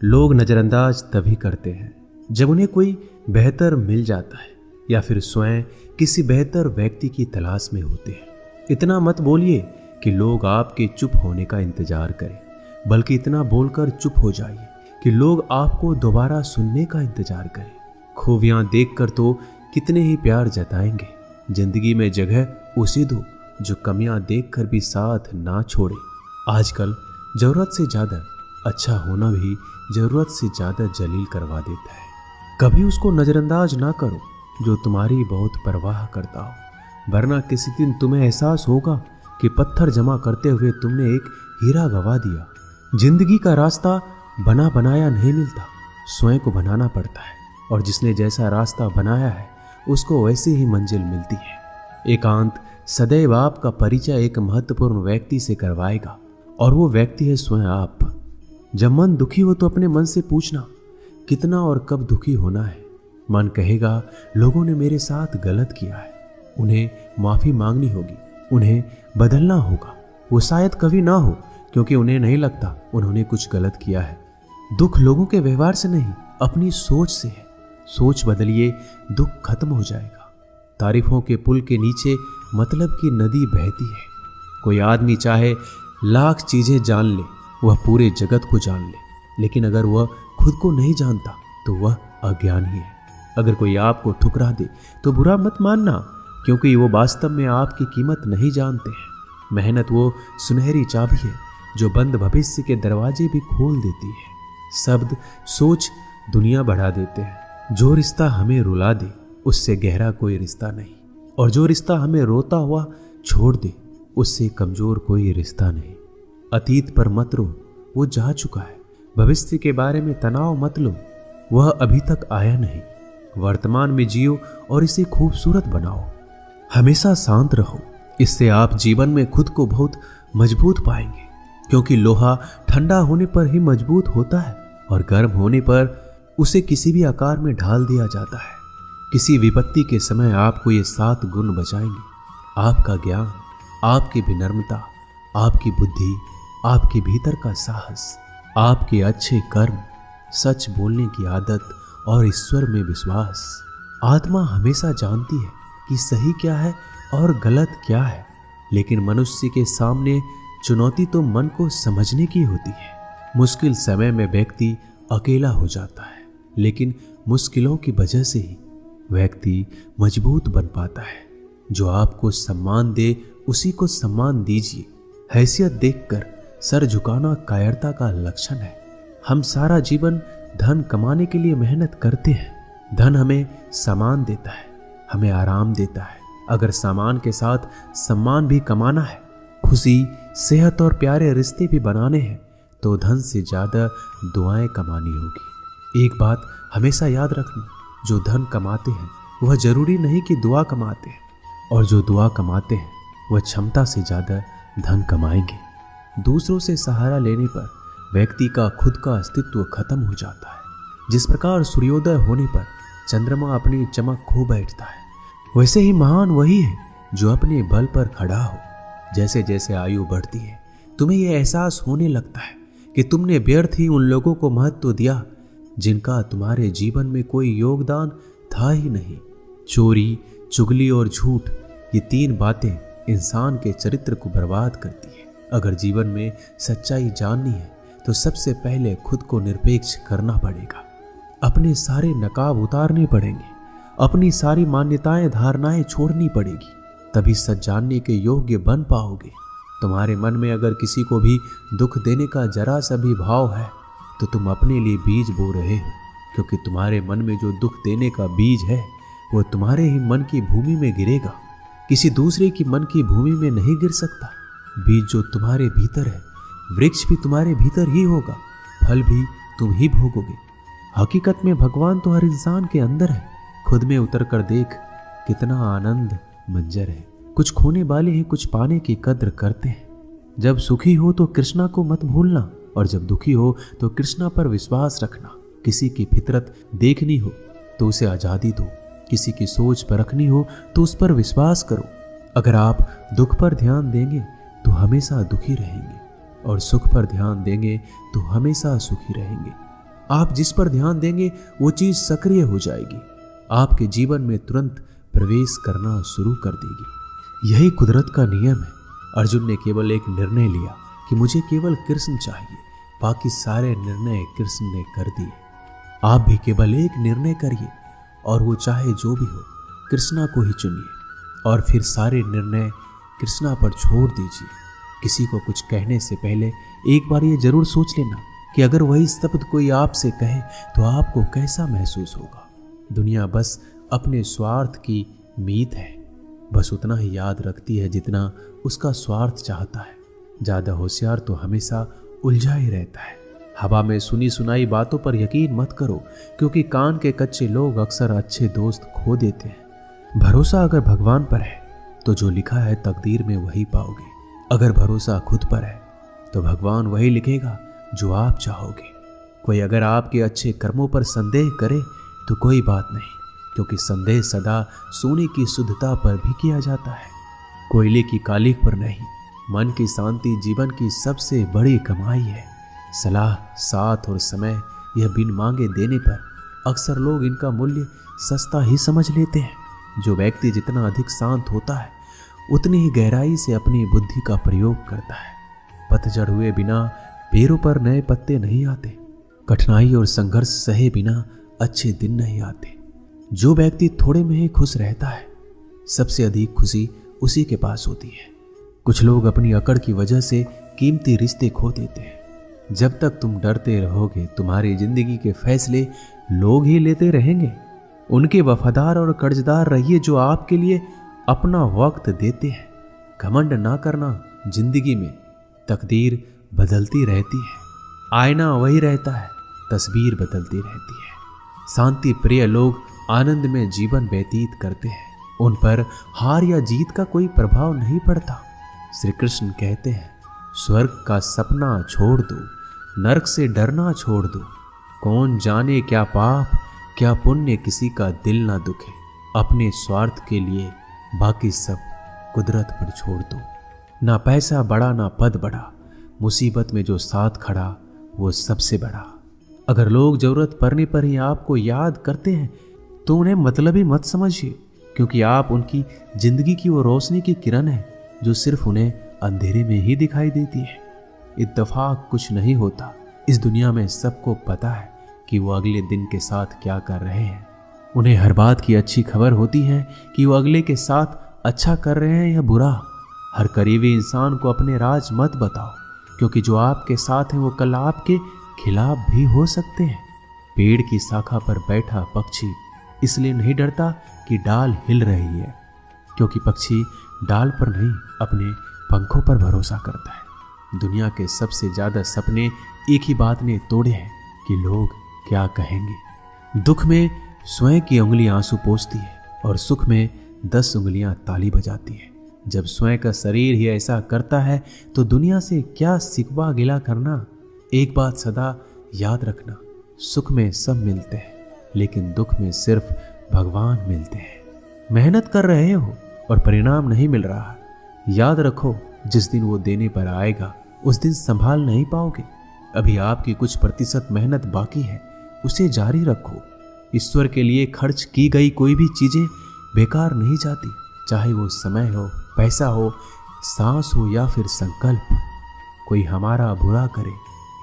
लोग नज़रअंदाज तभी करते हैं जब उन्हें कोई बेहतर मिल जाता है या फिर स्वयं किसी बेहतर व्यक्ति की तलाश में होते हैं। इतना मत बोलिए कि लोग आपके चुप होने का इंतजार करें, बल्कि इतना बोलकर चुप हो जाइए कि लोग आपको दोबारा सुनने का इंतजार करें। खूबियां देखकर तो कितने ही प्यार जताएंगे। जिंदगी में जगह उसे दो जो कमियां देखकर भी साथ ना छोड़े। आजकल जरूरत से ज्यादा अच्छा होना भी जरूरत से ज्यादा जलील करवा देता है। कभी उसको नजरअंदाज ना करो जो तुम्हारी बहुत परवाह करता हो, वरना किसी दिन तुम्हें एहसास होगा कि पत्थर जमा करते हुए तुमने एक हीरा गवा दिया। जिंदगी का रास्ता बना बनाया नहीं मिलता, स्वयं को बनाना पड़ता है, और जिसने जैसा रास्ता बनाया है उसको वैसे ही मंजिल मिलती है। एकांत सदैव आपका परिचय एक महत्वपूर्ण व्यक्ति से करवाएगा, और वो व्यक्ति है स्वयं आप। जब मन दुखी हो तो अपने मन से पूछना कितना और कब दुखी होना है। मन कहेगा लोगों ने मेरे साथ गलत किया है, उन्हें माफी मांगनी होगी, उन्हें बदलना होगा। वो शायद कभी ना हो, क्योंकि उन्हें नहीं लगता उन्होंने कुछ गलत किया है। दुख लोगों के व्यवहार से नहीं, अपनी सोच से है। सोच बदलिए, दुख खत्म हो जाएगा। तारीफों के पुल के नीचे मतलब की नदी बहती है। कोई आदमी चाहे लाख चीजें जान ले, वह पूरे जगत को जान ले, लेकिन अगर वह खुद को नहीं जानता तो वह अज्ञानी है। अगर कोई आपको ठुकरा दे तो बुरा मत मानना, क्योंकि वो वास्तव में आपकी कीमत नहीं जानते हैं। मेहनत वो सुनहरी चाबी है जो बंद भविष्य के दरवाजे भी खोल देती है। शब्द सोच दुनिया बढ़ा देते हैं। जो रिश्ता हमें रुला दे उससे गहरा कोई रिश्ता नहीं, और जो रिश्ता हमें रोता हुआ छोड़ दे उससे कमजोर कोई रिश्ता नहीं। अतीत पर मत रो, वो जा चुका है। भविष्य के बारे में तनाव मत लो, वह अभी तक आया नहीं। वर्तमान में जियो और इसे खूबसूरत बनाओ। हमेशा शांत रहो, इससे आप जीवन में खुद को बहुत मजबूत पाएंगे, क्योंकि लोहा ठंडा होने पर ही मजबूत होता है, और गर्म होने पर उसे किसी भी आकार में ढाल दिया जाता है। किसी विपत्ति के समय आपको ये 7 गुण बचाएंगे: आपका ज्ञान, आपकी विनम्रता, आपकी बुद्धि, आपके भीतर का साहस, आपके अच्छे कर्म, सच बोलने की आदत और ईश्वर में विश्वास। आत्मा हमेशा जानती है कि सही क्या है और गलत क्या है, लेकिन मनुष्य के सामने चुनौती तो मन को समझने की होती है। मुश्किल समय में व्यक्ति अकेला हो जाता है, लेकिन मुश्किलों की वजह से ही व्यक्ति मजबूत बन पाता है। जो आपको सम्मान दे उसी को सम्मान दीजिए। हैसियत देखकर सर झुकाना कायरता का लक्षण है। हम सारा जीवन धन कमाने के लिए मेहनत करते हैं। धन हमें सामान देता है, हमें आराम देता है। अगर सामान के साथ सम्मान भी कमाना है, खुशी, सेहत और प्यारे रिश्ते भी बनाने हैं, तो धन से ज्यादा दुआएं कमानी होगी। एक बात हमेशा याद रखना, जो धन कमाते हैं वह जरूरी नहीं कि दुआ कमाते हैं, और जो दुआ कमाते हैं वह क्षमता से ज्यादा धन कमाएंगे। दूसरों से सहारा लेने पर व्यक्ति का खुद का अस्तित्व खत्म हो जाता है। जिस प्रकार सूर्योदय होने पर चंद्रमा अपनी चमक खो बैठता है, वैसे ही महान वही है जो अपने बल पर खड़ा हो। जैसे जैसे आयु बढ़ती है, तुम्हें यह एहसास होने लगता है कि तुमने व्यर्थ ही उन लोगों को महत्व दिया जिनका तुम्हारे जीवन में कोई योगदान था ही नहीं। चोरी, चुगली और झूठ, ये 3 बातें इंसान के चरित्र को बर्बाद करती है। अगर जीवन में सच्चाई जाननी है तो सबसे पहले खुद को निरपेक्ष करना पड़ेगा। अपने सारे नकाब उतारने पड़ेंगे, अपनी सारी मान्यताएं धारणाएं छोड़नी पड़ेगी, तभी सच जानने के योग्य बन पाओगे। तुम्हारे मन में अगर किसी को भी दुख देने का जरा सा भी भाव है तो तुम अपने लिए बीज बो रहे हो, क्योंकि तुम्हारे मन में जो दुख देने का बीज है वो तुम्हारे ही मन की भूमि में गिरेगा, किसी दूसरे की मन की भूमि में नहीं गिर सकता। बीज जो तुम्हारे भीतर है, वृक्ष भी तुम्हारे भीतर ही होगा, फल भी तुम ही भोगोगे। हकीकत में भगवान तो हर इंसान के अंदर है। खुद में उतर कर देख, कितना आनंद मंजर है। कुछ खोने वाले हैं, कुछ पाने की कद्र करते हैं। जब सुखी हो तो कृष्णा को मत भूलना, और जब दुखी हो तो कृष्णा पर विश्वास रखना। किसी की फितरत देखनी हो तो उसे आज़ादी दो, किसी की सोच परखनी हो तो उस पर विश्वास करो। अगर आप दुख पर ध्यान देंगे तो हमेशा दुखी रहेंगे, और सुख पर ध्यान देंगे तो हमेशा सुखी रहेंगे। आप जिस पर ध्यान देंगे वो चीज सक्रिय हो जाएगी, आपके जीवन में तुरंत प्रवेश करना शुरू कर देगी। यही कुदरत का नियम है। अर्जुन ने केवल एक निर्णय लिया कि मुझे केवल कृष्ण चाहिए, बाकी सारे निर्णय कृष्ण ने कर दिए। आप भी केवल एक निर्णय करिए और वो चाहे जो भी हो, कृष्णा को ही चुनिए और फिर सारे निर्णय कृष्णा पर छोड़ दीजिए। किसी को कुछ कहने से पहले एक बार ये जरूर सोच लेना कि अगर वही शब्द कोई आपसे कहे तो आपको कैसा महसूस होगा। दुनिया बस अपने स्वार्थ की मीत है, बस उतना ही याद रखती है जितना उसका स्वार्थ चाहता है। ज्यादा होशियार तो हमेशा उलझा ही रहता है। हवा में सुनी सुनाई बातों पर यकीन मत करो, क्योंकि कान के कच्चे लोग अक्सर अच्छे दोस्त खो देते हैं। भरोसा अगर भगवान पर है तो जो लिखा है तकदीर में वही पाओगे। अगर भरोसा खुद पर है तो भगवान वही लिखेगा जो आप चाहोगे। कोई अगर आपके अच्छे कर्मों पर संदेह करे तो कोई बात नहीं, क्योंकि संदेह सदा सोने की शुद्धता पर भी किया जाता है, कोयले की कालिख पर नहीं। मन की शांति जीवन की सबसे बड़ी कमाई है। सलाह, साथ और समय यह बिन मांगे देने पर अक्सर लोग इनका मूल्य सस्ता ही समझ लेते हैं। जो व्यक्ति जितना अधिक शांत होता है उतनी ही गहराई से अपनी बुद्धि का प्रयोग करता है। पतझड़ हुए बिना पेड़ों पर नए पत्ते नहीं आते। कठिनाई और संघर्ष सहे बिना अच्छे दिन नहीं आते। जो व्यक्ति थोड़े में ही खुश रहता है, सबसे अधिक खुशी उसी के पास होती है। कुछ लोग अपनी अकड़ की वजह से कीमती रिश्ते खो देते हैं। जब तक तुम डरते रहोगे, तुम्हारी जिंदगी के फैसले लोग ही लेते रहेंगे। उनके वफादार और कर्जदार रहिए जो आपके लिए अपना वक्त देते हैं। घमंड ना करना, जिंदगी में तकदीर बदलती रहती है, आईना वही रहता है, तस्वीर बदलती रहती है। शांति प्रिय लोग आनंद में जीवन व्यतीत करते हैं, उन पर हार या जीत का कोई प्रभाव नहीं पड़ता। श्री कृष्ण कहते हैं, स्वर्ग का सपना छोड़ दो, नरक से डरना छोड़ दो। कौन जाने क्या पाप क्या पुण्य किसी का दिल ना दुखे। अपने स्वार्थ के लिए बाकी सब कुदरत पर छोड़ दो। ना पैसा बड़ा ना पद बड़ा, मुसीबत में जो साथ खड़ा वो सबसे बड़ा। अगर लोग जरूरत पड़ने पर ही आपको याद करते हैं तो उन्हें मतलबी मत समझिए, क्योंकि आप उनकी जिंदगी की वो रोशनी की किरण है जो सिर्फ उन्हें अंधेरे में ही दिखाई देती है। इत्तेफाक कुछ नहीं होता। इस दुनिया में सबको पता है कि वो अगले दिन के साथ क्या कर रहे हैं। उन्हें हर बात की अच्छी खबर होती है कि वो अगले के साथ अच्छा कर रहे हैं या बुरा। हर करीबी इंसान को अपने राज मत बताओ, क्योंकि जो आपके साथ हैं वो कल आपके खिलाफ भी हो सकते हैं। पेड़ की शाखा पर बैठा पक्षी इसलिए नहीं डरता कि डाल हिल रही है, क्योंकि पक्षी डाल पर नहीं अपने पंखों पर भरोसा करता है। दुनिया के सबसे ज्यादा सपने एक ही बात ने तोड़े हैं कि लोग क्या कहेंगे। दुख में स्वयं की उंगली आंसू पोंछती है और सुख में 10 उंगलियां ताली बजाती है। जब स्वयं का शरीर ही ऐसा करता है तो दुनिया से क्या सिकवा गिला करना। एक बात सदा याद रखना, सुख में सब मिलते हैं लेकिन दुख में सिर्फ भगवान मिलते हैं। मेहनत कर रहे हो और परिणाम नहीं मिल रहा, याद रखो जिस दिन वो देने पर आएगा उस दिन संभाल नहीं पाओगे। अभी आपकी कुछ प्रतिशत मेहनत बाकी है, उसे जारी रखो। ईश्वर के लिए खर्च की गई कोई भी चीजें बेकार नहीं जाती, चाहे वो समय हो, पैसा हो, सांस हो या फिर संकल्प। कोई हमारा बुरा करे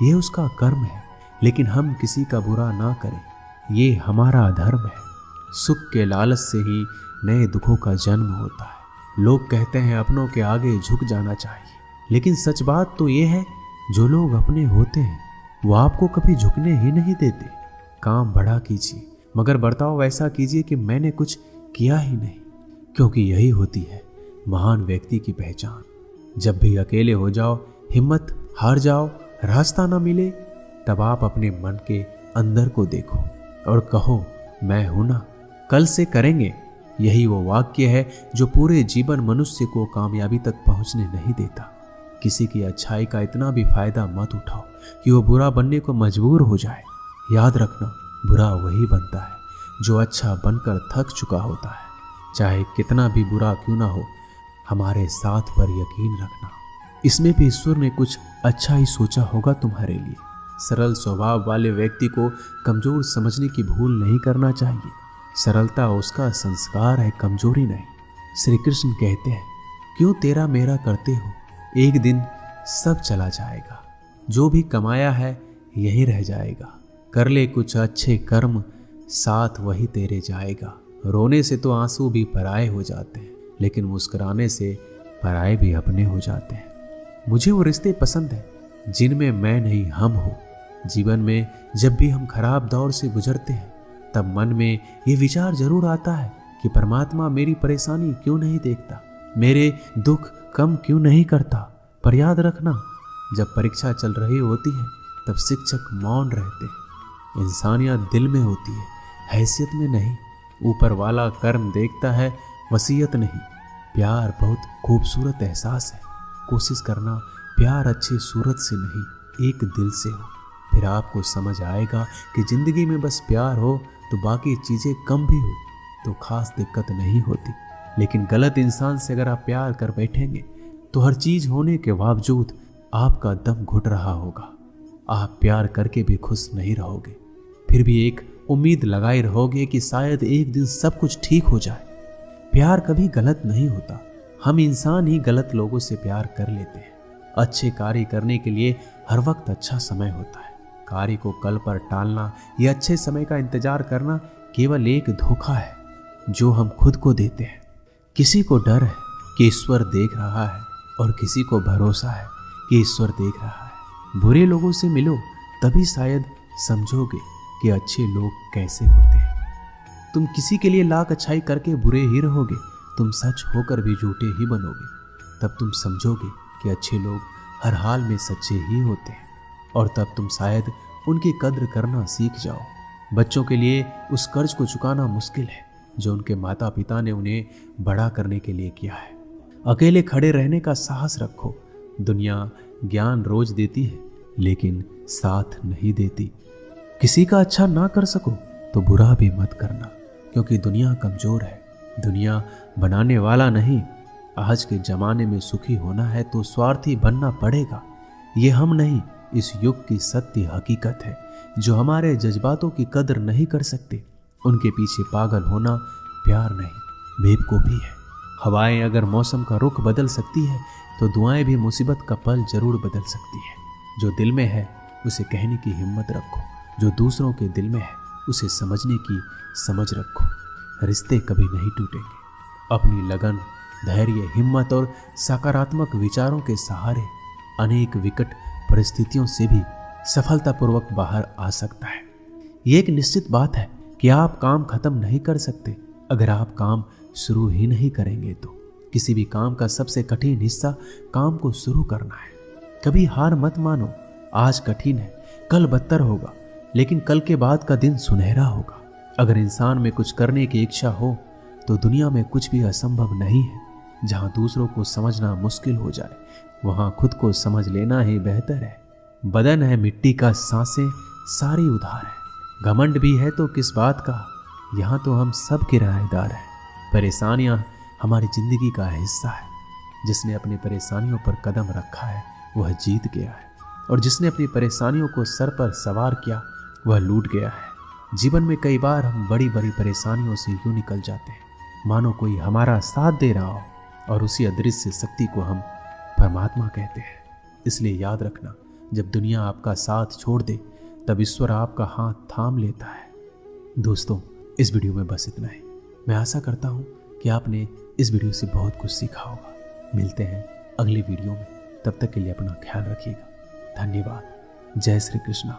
ये उसका कर्म है, लेकिन हम किसी का बुरा ना करें ये हमारा धर्म है। सुख के लालच से ही नए दुखों का जन्म होता है। लोग कहते हैं अपनों के आगे झुक जाना चाहिए, लेकिन सच बात तो ये है जो लोग अपने होते हैं वो आपको कभी झुकने ही नहीं देते। काम बड़ा कीजिए मगर बर्ताव वैसा कीजिए कि मैंने कुछ किया ही नहीं, क्योंकि यही होती है महान व्यक्ति की पहचान। जब भी अकेले हो जाओ, हिम्मत हार जाओ, रास्ता ना मिले, तब आप अपने मन के अंदर को देखो और कहो मैं हूं ना, कल से करेंगे। यही वो वाक्य है जो पूरे जीवन मनुष्य को कामयाबी तक पहुंचने नहीं देता। किसी की अच्छाई का इतना भी फायदा मत उठाओ कि वो बुरा बनने को मजबूर हो जाए। याद रखना, बुरा वही बनता है जो अच्छा बनकर थक चुका होता है। चाहे कितना भी बुरा क्यों ना हो, हमारे साथ पर यकीन रखना, इसमें भी ईश्वर ने कुछ अच्छा ही सोचा होगा तुम्हारे लिए। सरल स्वभाव वाले व्यक्ति को कमजोर समझने की भूल नहीं करना चाहिए। सरलता उसका संस्कार है, कमजोरी नहीं। श्री कृष्ण कहते हैं, क्यों तेरा मेरा करते हो, एक दिन सब चला जाएगा। जो भी कमाया है यही रह जाएगा। कर ले कुछ अच्छे कर्म, साथ वही तेरे जाएगा। रोने से तो आंसू भी पराए हो जाते हैं, लेकिन मुस्कुराने से पराए भी अपने हो जाते हैं। मुझे वो रिश्ते पसंद हैं जिनमें मैं नहीं हम हो। जीवन में जब भी हम खराब दौर से गुजरते हैं तब मन में ये विचार जरूर आता है कि परमात्मा मेरी परेशानी क्यों नहीं देखता, मेरे दुख कम क्यों नहीं करता। पर याद रखना, जब परीक्षा चल रही होती है तब शिक्षक मौन रहते हैं। इंसानियत दिल में होती है, हैसियत में नहीं। ऊपर वाला कर्म देखता है, वसीयत नहीं। प्यार बहुत खूबसूरत एहसास है। कोशिश करना प्यार अच्छी सूरत से नहीं, एक दिल से हो। फिर आपको समझ आएगा कि जिंदगी में बस प्यार हो तो बाकी चीज़ें कम भी हो तो खास दिक्कत नहीं होती। लेकिन गलत इंसान से अगर आप प्यार कर बैठेंगे तो हर चीज़ होने के बावजूद आपका दम घुट रहा होगा। आप प्यार करके भी खुश नहीं रहोगे, फिर भी एक उम्मीद लगाए रहोगे कि शायद एक दिन सब कुछ ठीक हो जाए। प्यार कभी गलत नहीं होता, हम इंसान ही गलत लोगों से प्यार कर लेते हैं। अच्छे कार्य करने के लिए हर वक्त अच्छा समय होता है। कार्य को कल पर टालना या अच्छे समय का इंतजार करना केवल एक धोखा है जो हम खुद को देते हैं। किसी को डर है कि ईश्वर देख रहा है और किसी को भरोसा है कि ईश्वर देख रहा है। बुरे लोगों से मिलो तभी शायद समझोगे कि अच्छे लोग कैसे होते हैं। तुम किसी के लिए लाख अच्छाई करके बुरे ही रहोगे, तुम सच होकर भी झूठे ही बनोगे। तब तुम समझोगे कि अच्छे लोग हर हाल में सच्चे ही होते हैं, और तब तुम शायद उनकी कद्र करना सीख जाओ। बच्चों के लिए उस कर्ज को चुकाना मुश्किल है जो उनके माता पिता ने उन्हें बड़ा करने के लिए किया है। अकेले खड़े रहने का साहस रखो। दुनिया ज्ञान रोज देती है लेकिन साथ नहीं देती। किसी का अच्छा ना कर सको तो बुरा भी मत करना, क्योंकि दुनिया कमजोर है, दुनिया बनाने वाला नहीं। आज के जमाने में सुखी होना है तो स्वार्थी बनना पड़ेगा। ये हम नहीं, इस युग की सत्य हकीकत है। जो हमारे जज्बातों की कदर नहीं कर सकते उनके पीछे पागल होना प्यार नहीं, बेवकूफ़ी है। हवाएं अगर मौसम का रुख बदल सकती है तो दुआएं भी मुसीबत का पल जरूर बदल सकती है। जो दिल में है उसे कहने की हिम्मत रखो, जो दूसरों के दिल में है उसे समझने की समझ रखो। रिश्ते कभी नहीं टूटेंगे। अपनी लगन, धैर्य, हिम्मत और सकारात्मक विचारों के सहारे अनेक विकट परिस्थितियों से भी सफलतापूर्वक बाहर आ सकता है। ये एक निश्चित बात है कि आप काम खत्म नहीं कर सकते अगर आप काम शुरू ही नहीं करेंगे। तो किसी भी काम का सबसे कठिन हिस्सा काम को शुरू करना है। कभी हार मत मानो। आज कठिन है, कल बदतर होगा, लेकिन कल के बाद का दिन सुनहरा होगा। अगर इंसान में कुछ करने की इच्छा हो तो दुनिया में कुछ भी असंभव नहीं है। जहां दूसरों को समझना मुश्किल हो जाए वहां खुद को समझ लेना ही बेहतर है। बदन है मिट्टी का, सांसें सारी उधार है। घमंड भी है तो किस बात का, यहाँ तो हम सब किराएदार हैं। परेशानियां हमारी जिंदगी का हिस्सा है। जिसने अपनी परेशानियों पर कदम रखा है वह जीत गया है, और जिसने अपनी परेशानियों को सर पर सवार किया वह लूट गया है। जीवन में कई बार हम बड़ी बड़ी परेशानियों से यूं निकल जाते हैं मानो कोई हमारा साथ दे रहा हो, और उसी अदृश्य शक्ति को हम परमात्मा कहते हैं। इसलिए याद रखना, जब दुनिया आपका साथ छोड़ दे तब ईश्वर आपका हाथ थाम लेता है। दोस्तों, इस वीडियो में बस इतना ही। मैं आशा करता हूँ कि आपने इस वीडियो से बहुत कुछ सीखा होगा। मिलते हैं अगली वीडियो में, तब तक के लिए अपना ख्याल रखिएगा। धन्यवाद। जय श्री कृष्णा।